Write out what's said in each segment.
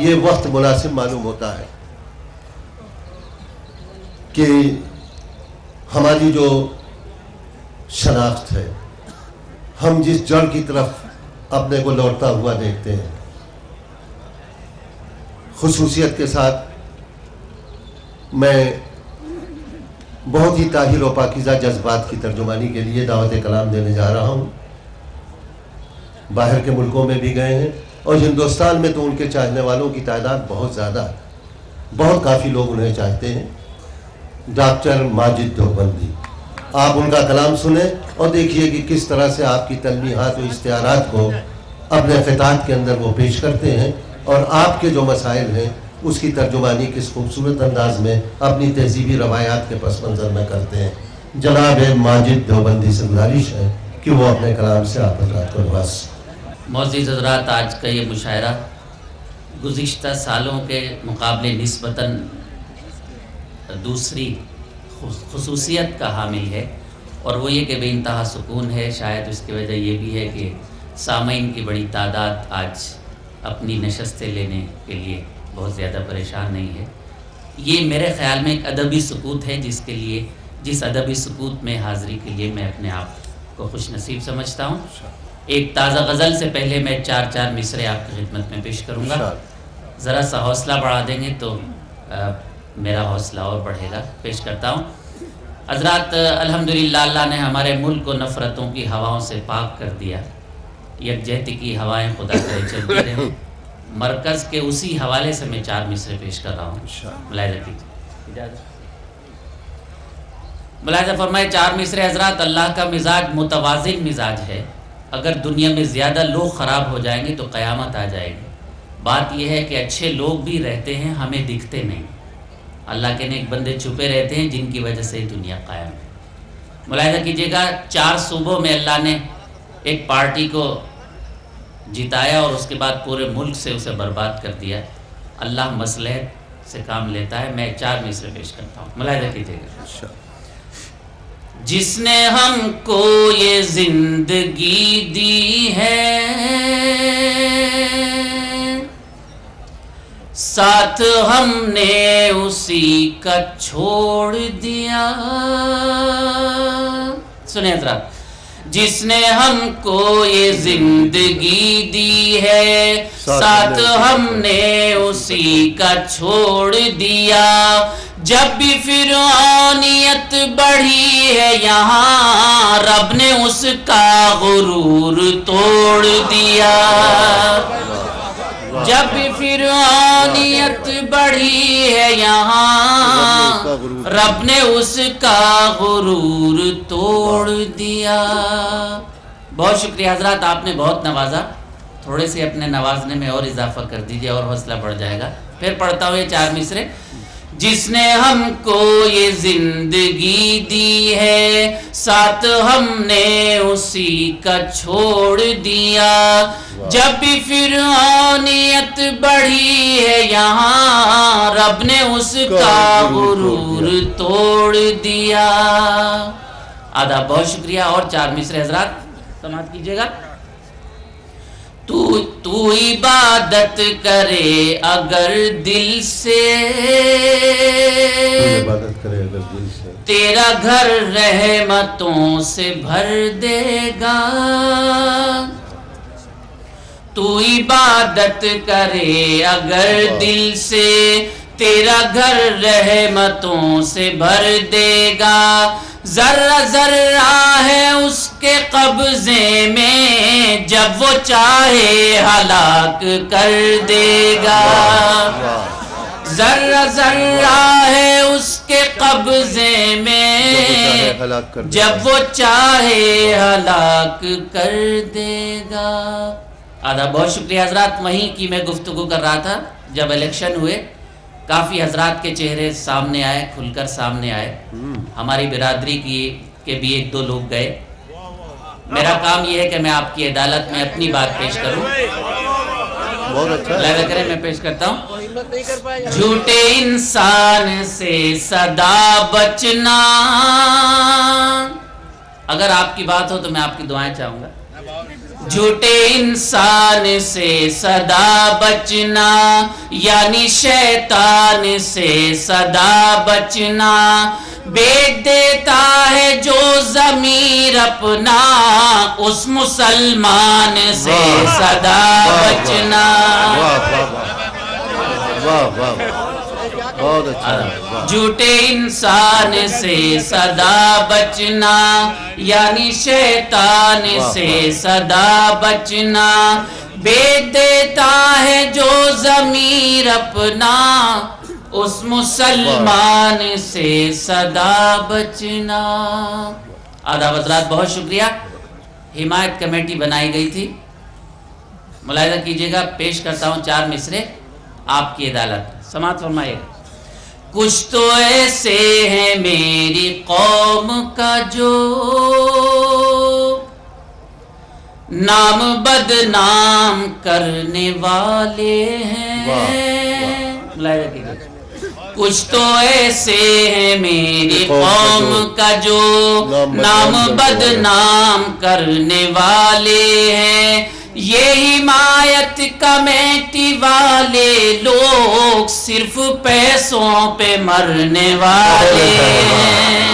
یہ وقت مناسب معلوم ہوتا ہے کہ ہماری جو شناخت ہے، ہم جس جڑ کی طرف اپنے کو لوٹتا ہوا دیکھتے ہیں، خصوصیت کے ساتھ میں بہت ہی طاہر و پاکیزہ جذبات کی ترجمانی کے لیے دعوت کلام دینے جا رہا ہوں۔ باہر کے ملکوں میں بھی گئے ہیں اور ہندوستان میں تو ان کے چاہنے والوں کی تعداد بہت زیادہ ہے، بہت کافی لوگ انہیں چاہتے ہیں۔ ڈاکٹر ماجد دیوبندی، آپ ان کا کلام سنیں اور دیکھیے کہ کس طرح سے آپ کی تلمیحات و اشتہارات کو اپنے خطاب کے اندر وہ پیش کرتے ہیں اور آپ کے جو مسائل ہیں اس کی ترجمانی کس خوبصورت انداز میں اپنی تہذیبی روایات کے پس منظر میں کرتے ہیں۔ جناب ماجد دیوبندی سے گزارش ہے کہ وہ اپنے کلام سے آپ حضرات کو نواز۔ معزز حضرات، آج کا یہ مشاعرہ گزشتہ سالوں کے مقابلے نسبتاً دوسری خصوصیت کا حامل ہے، اور وہ یہ کہ بے انتہا سکون ہے۔ شاید اس کی وجہ یہ بھی ہے کہ سامعین کی بڑی تعداد آج اپنی نشستیں لینے کے لیے بہت زیادہ پریشان نہیں ہے۔ یہ میرے خیال میں ایک ادبی سکوت ہے جس ادبی سکوت میں حاضری کے لیے میں اپنے آپ کو خوش نصیب سمجھتا ہوں۔ ایک تازہ غزل سے پہلے میں 4 مصرے آپ کی خدمت میں پیش کروں گا، ذرا سا حوصلہ بڑھا دیں گے تو میرا حوصلہ اور بڑھے گا۔ پیش کرتا ہوں۔ حضرات، الحمدللہ اللہ نے ہمارے ملک کو نفرتوں کی ہواؤں سے پاک کر دیا، یکجہتی کی ہوائیں خدا کرے چلتی رہیں۔ مرکز کے اسی حوالے سے میں 4 مصرے پیش کر رہا ہوں، ملاحظہ کیجیے۔ ملاحظہ فرمائے 4 مصرے حضرات۔ اللہ کا مزاج متوازن مزاج ہے، اگر دنیا میں زیادہ لوگ خراب ہو جائیں گے تو قیامت آ جائے گی۔ بات یہ ہے کہ اچھے لوگ بھی رہتے ہیں، ہمیں دکھتے نہیں۔ اللہ کے نیک بندے چھپے رہتے ہیں جن کی وجہ سے دنیا قائم ہے۔ ملاحظہ کیجیے گا، 4 صوبوں میں اللہ نے ایک پارٹی کو جتایا اور اس کے بعد پورے ملک سے اسے برباد کر دیا۔ اللہ مصلحت سے کام لیتا ہے۔ میں 4 مصرے پیش کرتا ہوں، ملاحظہ کیجیے گا۔ جس نے ہم کو یہ زندگی دی ہے، ساتھ ہم نے اسی کا چھوڑ دیا۔ سنیں حضرات، جس نے ہم کو یہ زندگی دی ہے، ساتھ ہم نے اسی کا چھوڑ دیا۔ جب بھی فرعونیت بڑھی ہے یہاں، رب نے اس کا غرور توڑ دیا۔ جب بھی فرعونیت بڑھی ہے یہاں، رب نے اس کا غرور توڑ دیا۔ بہت شکریہ حضرات، آپ نے بہت نوازا، تھوڑے سے اپنے نوازنے میں اور اضافہ کر دیجئے اور حوصلہ بڑھ جائے گا۔ پھر پڑھتا ہوں یہ 4 مصرے۔ جس نے ہم کو یہ زندگی دی ہے، ساتھ ہم نے اسی کا چھوڑ دیا۔ جب بھی فرعونیت بڑھی ہے یہاں، رب نے اس کا غرور توڑ دیا۔ آدھا بہت شکریہ۔ اور 4 مصرے حضرات سماعت کیجیے گا۔ تو عبادت کرے اگر دل سے، تیرا گھر رحمتوں سے بھر دے گا۔ تو عبادت کرے اگر دل سے، تیرا گھر رحمتوں سے بھر دے گا۔ ذرہ ذرہ ہے اس کے قبضے میں، جب وہ چاہے ہلاک کر دے گا۔ ذرہ ذرہ ہے اس کے قبضے میں، جب وہ چاہے ہلاک کر دے گا۔ آدھا بہت شکریہ حضرات۔ وہیں کی میں گفتگو کر رہا تھا جب الیکشن ہوئے، کافی حضرات کے چہرے سامنے آئے، کھل کر سامنے آئے۔ ہماری برادری کے بھی 1-2 لوگ گئے۔ میرا کام یہ ہے کہ میں آپ کی عدالت میں اپنی بات پیش کروں۔ لہذا کریں میں پیش کرتا ہوں۔ جھوٹے انسان سے سدا بچنا، اگر آپ کی بات ہو تو میں آپ کی دعائیں چاہوں گا۔ جھوٹے انسان سے سدا بچنا، یعنی شیطان سے سدا بچنا، بیچ دیتا ہے جو ضمیر اپنا، اس مسلمان سے سدا بچنا۔ جھوٹے انسان سے سدا بچنا، یعنی شیطان سے سدا بچنا، بیچ دیتا ہے جو ضمیر اپنا، اس مسلمان سے سدا بچنا۔ آداب حضرات، بہت شکریہ۔ حمایت کمیٹی بنائی گئی تھی، ملاحظہ کیجئے گا، پیش کرتا ہوں 4 مصرے آپ کی عدالت، سماعت فرمائیے گا۔ کچھ تو ایسے ہیں میری قوم کا جو نام بدنام کرنے والے ہیں۔ کچھ تو ایسے ہیں میری قوم کا جو نام بدنام کرنے والے ہیں، یہ حمایت کمیٹی والے لوگ صرف پیسوں پہ مرنے والے ہیں۔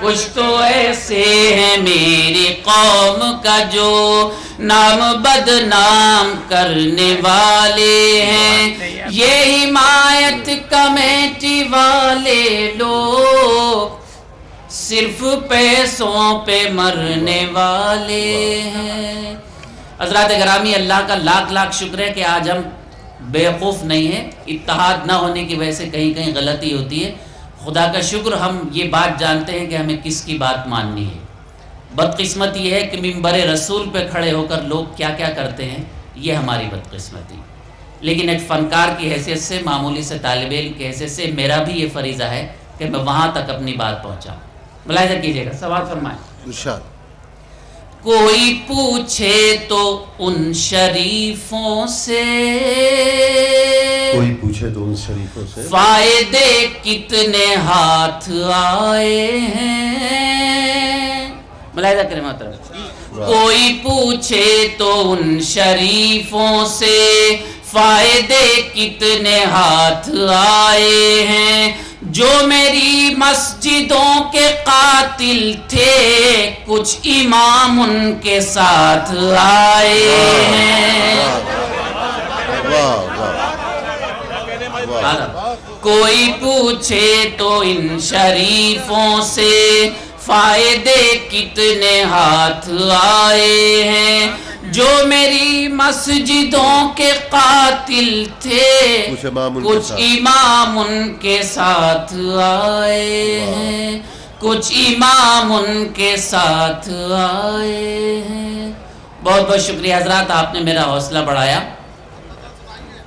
کچھ تو ایسے ہیں میری قوم کا جو نام بدنام کرنے والے ہیں، یہ حمایت کمیٹی والے لوگ صرف پیسوں پہ مرنے والے ہیں۔ حضرات گرامی، اللہ کا لاکھ لاکھ شکر ہے کہ آج ہم بیوقوف نہیں ہیں۔ اتحاد نہ ہونے کی وجہ سے کہیں کہیں غلطی ہوتی ہے۔ خدا کا شکر ہم یہ بات جانتے ہیں کہ ہمیں کس کی بات ماننی ہے۔ بدقسمت یہ ہے کہ منبر رسول پہ کھڑے ہو کر لوگ کیا کیا کرتے ہیں، یہ ہماری بدقسمتی۔ لیکن ایک فنکار کی حیثیت سے، معمولی سے طالب علم کی حیثیت سے میرا بھی یہ فریضہ ہے کہ میں وہاں تک اپنی بات پہنچاؤں۔ ملاحظہ کیجئے گا، سوال فرمائیں۔ ارشاد۔ کوئی پوچھے تو ان شریفوں سے، کوئی پوچھے تو ان شریفوں سے، فائدے کتنے ہاتھ آئے ہیں۔ ملاحظہ کریں محترم، کوئی پوچھے تو ان شریفوں سے، فائدے کتنے ہاتھ آئے ہیں، جو میری مسجدوں کے قاتل تھے، کچھ امام ان کے ساتھ آئے ہیں۔ کوئی پوچھے تو ان شریفوں سے، فائدے کتنے ہاتھ آئے ہیں، جو میری مسجدوں کے قاتل تھے، کچھ امام ان کے ساتھ آئے ہیں، کچھ امام ان کے ساتھ آئے ہیں۔ بہت بہت شکریہ حضرات، آپ نے میرا حوصلہ بڑھایا۔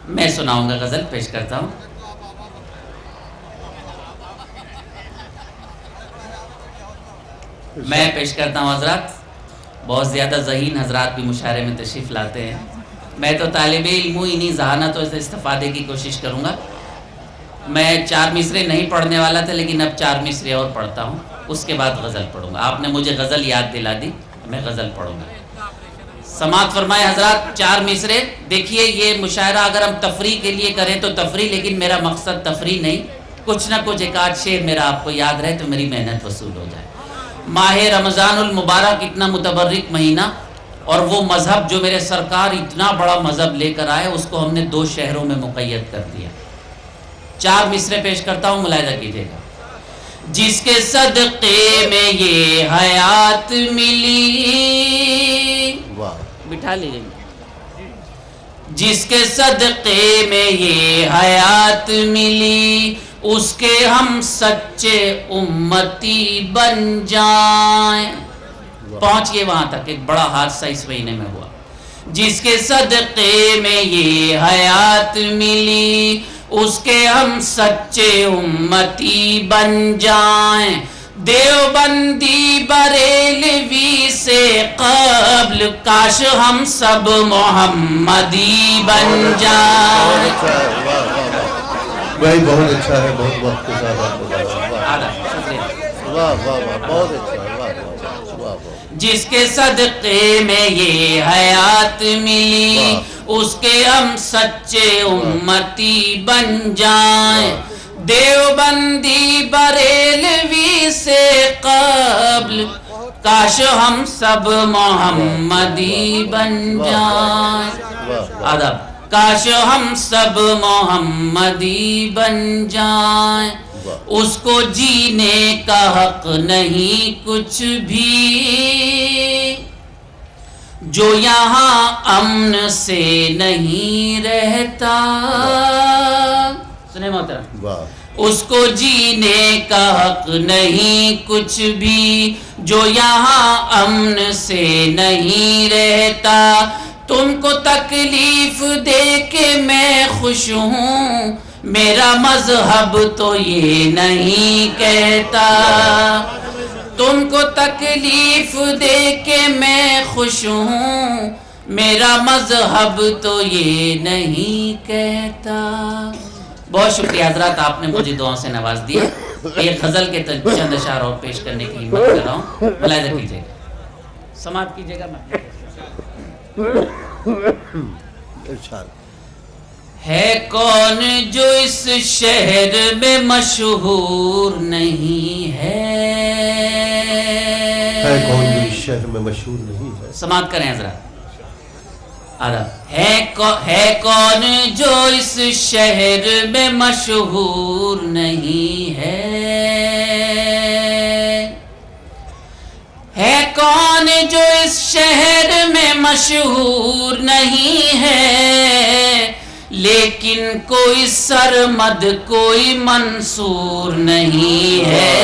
میں سناؤں گا، غزل پیش کرتا ہوں۔ میں پیش کرتا ہوں حضرات، بہت زیادہ ذہین حضرات بھی مشاعرے میں تشریف لاتے ہیں۔ میں تو طالب علم ہوں، انہی ذہانتوں سے استفادے کی کوشش کروں گا۔ میں 4 مصرے نہیں پڑھنے والا تھا، لیکن اب 4 مصرے اور پڑھتا ہوں، اس کے بعد غزل پڑھوں گا۔ آپ نے مجھے غزل یاد دلا دی، میں غزل پڑھوں گا۔ سماعت فرمائے حضرات، 4 مصرے۔ دیکھیے، یہ مشاعرہ اگر ہم تفریح کے لیے کریں تو تفریح، لیکن میرا مقصد تفریح نہیں، کچھ نہ کچھ ایک آدھ شعر میرا آپ کو یاد رہے تو میری محنت وصول ہو جائے۔ ماہ رمضان المبارک اتنا متبرک مہینہ، اور وہ مذہب جو میرے سرکار اتنا بڑا مذہب لے کر آئے، اس کو ہم نے 2 شہروں میں مقید کر دیا۔ 4 مصرے پیش کرتا ہوں، ملاحظہ کیجئے گا۔ جس کے صدقے میں یہ حیات ملی، بٹھا لیجئے، جس کے صدقے میں یہ حیات ملی، اس کے ہم سچے امتی بن جائیں۔ پہنچ گئے وہاں تک، ایک بڑا حادثہ اس مہینے میں ہوا۔ جس کے صدقے میں یہ حیات ملی، اس کے ہم سچے امتی بن جائیں۔ دیوبندی بریلوی سے قبل، کاش ہم سب محمدی بن جائیں۔ بھائی بہت اچھا ہے، بہت وقت کے ساتھ آپ کو، واہ واہ واہ، بہت اچھا ہے، واہ واہ۔ جس کے صدقے میں یہ حیات ملی اس کے ہم سچے امتی بن جائیں. دیوبندی بریلوی سے قبل کاش ہم سب محمدی بن جائیں. آداب. کاش ہم سب محمدی بن جائیں. اس کو جینے کا حق نہیں کچھ بھی جو یہاں امن سے نہیں رہتا. سنیں محترم. اس کو جینے کا حق نہیں کچھ بھی جو یہاں امن سے نہیں رہتا. تم کو تکلیف دے کے میں خوش ہوں میرا مذہب تو یہ نہیں کہتا. تم کو تکلیف دے کے میں خوش ہوں میرا مذہب تو یہ نہیں کہتا. بہت شکریہ حضرات, آپ نے مجھے دعاؤں سے نواز دیا. ایک غزل کے چند اشعار اور پیش کرنے کی ہمت کر رہا ہوں, ملاحظہ کیجیے گا, سماعت کیجیے گا. ہے کون جو اس شہر میں مشہور نہیں ہے. ہے کون جو اس شہر میں مشہور نہیں ہے. سماعت کریں حضرات. ہے کون جو اس شہر میں مشہور نہیں ہے. ہے کون جو اس شہر میں مشہور نہیں ہے لیکن کوئی سرمد کوئی منصور نہیں ہے.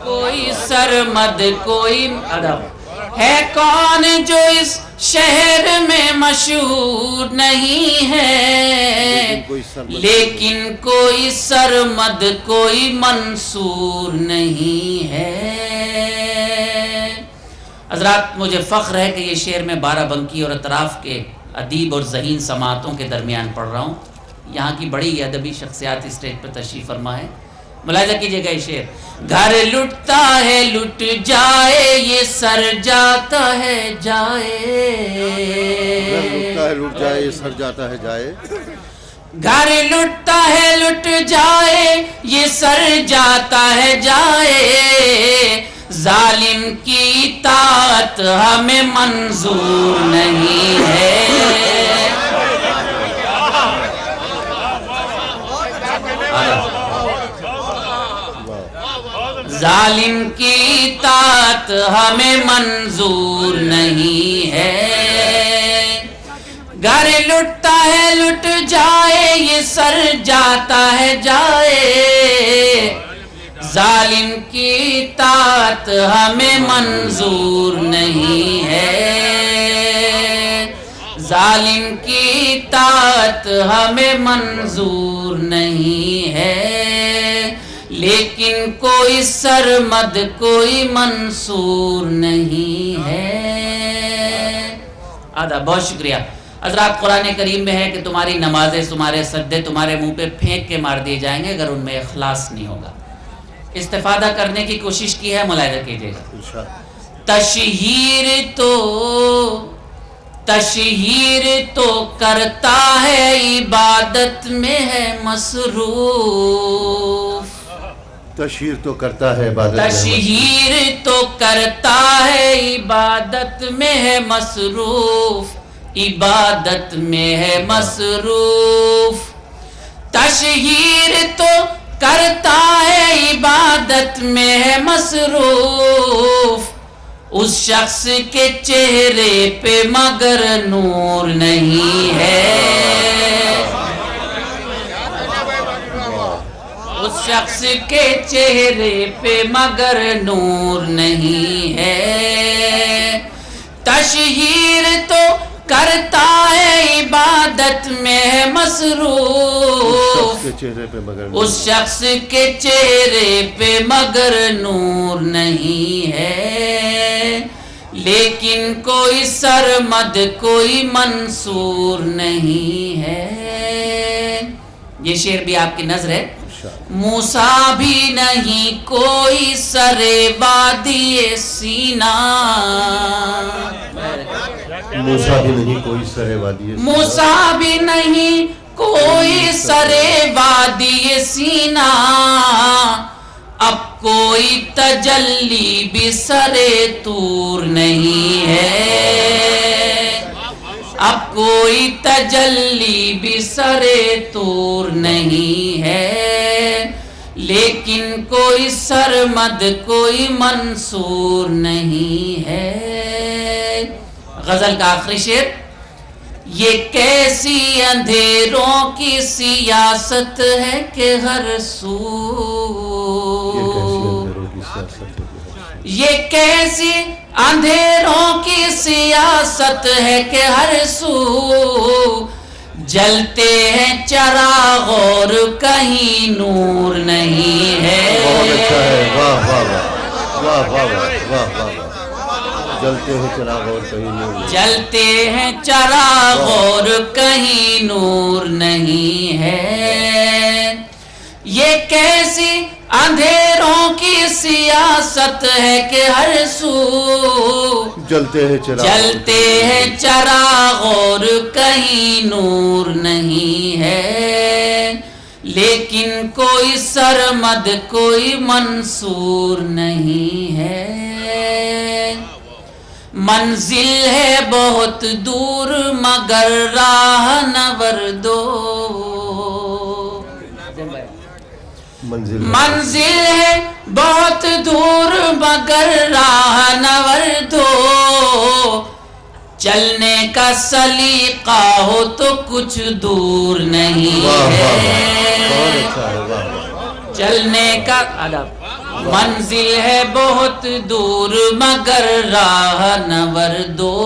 کوئی سرمد کوئی ادب. ہے کون جو اس شہر میں مشہور نہیں ہے لیکن کوئی سرمد کوئی منصور نہیں ہے. حضرات مجھے فخر ہے کہ یہ شعر میں بارہ بنکی اور اطراف کے ادیب اور ذہین سماعتوں کے درمیان پڑھ رہا ہوں. یہاں کی بڑی ادبی شخصیات اسٹیج پر تشریف فرما ہے. ملاحظہ کیجئے گا یہ شعر. گھر لٹتا ہے لٹ جائے یہ سر جاتا ہے جائے. گھر لٹتا ہے لٹ جائے یہ سر جاتا ہے جائے. گھر لٹتا ہے لٹ جائے یہ سر جاتا ہے جائے. ظالم کی اطاعت ہمیں منظور نہیں ہے. ظالم کی اطاعت ہمیں منظور نہیں ہے. گھر لٹتا ہے لٹ جائے یہ سر جاتا ہے جائے. ظالم کی اطاعت ہمیں منظور نہیں ہے. ظالم کی اطاعت ہمیں منظور نہیں ہے لیکن کوئی سرمد کوئی منصور نہیں ہے. آدھا. بہت شکریہ حضرات. قرآن کریم میں ہے کہ تمہاری نمازیں تمہارے سجدے تمہارے منہ پہ پھینک کے مار دیے جائیں گے اگر ان میں اخلاص نہیں ہوگا. استفادہ کرنے کی کوشش کی ہے, ملاحظہ کیجیے گا. تشہیر تو کرتا ہے عبادت میں ہے مصروف. تشہیر تو کرتا ہے عبادت. تشہیر تو کرتا ہے عبادت میں ہے مصروف. عبادت میں ہے مصروف. تشہیر تو کرتا ہے عبادت میں ہے مصروف. اس شخص کے چہرے پہ مگر نور نہیں ہے. اس شخص کے چہرے پہ مگر نور نہیں ہے. تشہیر تو کرتا ہے عبادت میں ہے مصروف. اس شخص کے چہرے پہ مگر نور نہیں ہے لیکن کوئی سرمد کوئی منصور نہیں ہے. یہ شعر بھی آپ کی نظر ہے. موسیٰ بھی نہیں کوئی سرے وادی سینا، موسیٰ بھی نہیں کوئی سرے وادی، موسیٰ بھی نہیں کوئی سرے وادی سینا، اب کوئی تجلی بھی سرے طور نہیں ہے، اب کوئی تجلی بھی سرے طور نہیں ہے، لیکن کوئی سرمد کوئی منصور نہیں ہے۔ غزل کا آخری شعر، یہ کیسی اندھیروں کی سیاست ہے کہ ہر سو، یہ کیسی اندھیروں کی سیاست ہے کہ ہر سو، جلتے ہیں چراغ اور کہیں نور نہیں ہے۔ بہت اچھا ہے، واہ واہ واہ واہ واہ واہ واہ، جلتے ہیں چراغ اور کہیں نور، جلتے ہیں چراغ اور کہیں نور نہیں ہے، یہ کیسی اندھیروں کی سیاست ہے کہ ہر سو، جلتے ہیں چراغ، جلتے ہیں چراغ اور کہیں نور نہیں ہے، لیکن کوئی سرمد کوئی منصور نہیں ہے۔ منزل ہے بہت دور مگر راہ نور دو، منزل ہے بہت دور مگر راہ نور دو، چلنے کا سلیقہ ہو تو کچھ دور نہیں ہے، چلنے کا منزل ہے بہت دور مگر راہ نور دو،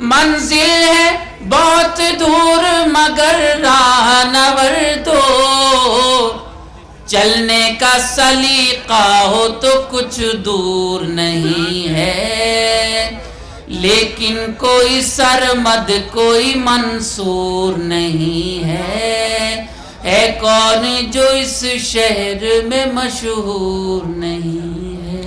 منزل ہے بہت دور مگر راہ نور دو، چلنے کا سلیقہ ہو تو کچھ دور نہیں ہے، لیکن کوئی سرمد کوئی منصور نہیں ہے کون جو اس شہر میں مشہور نہیں ہے۔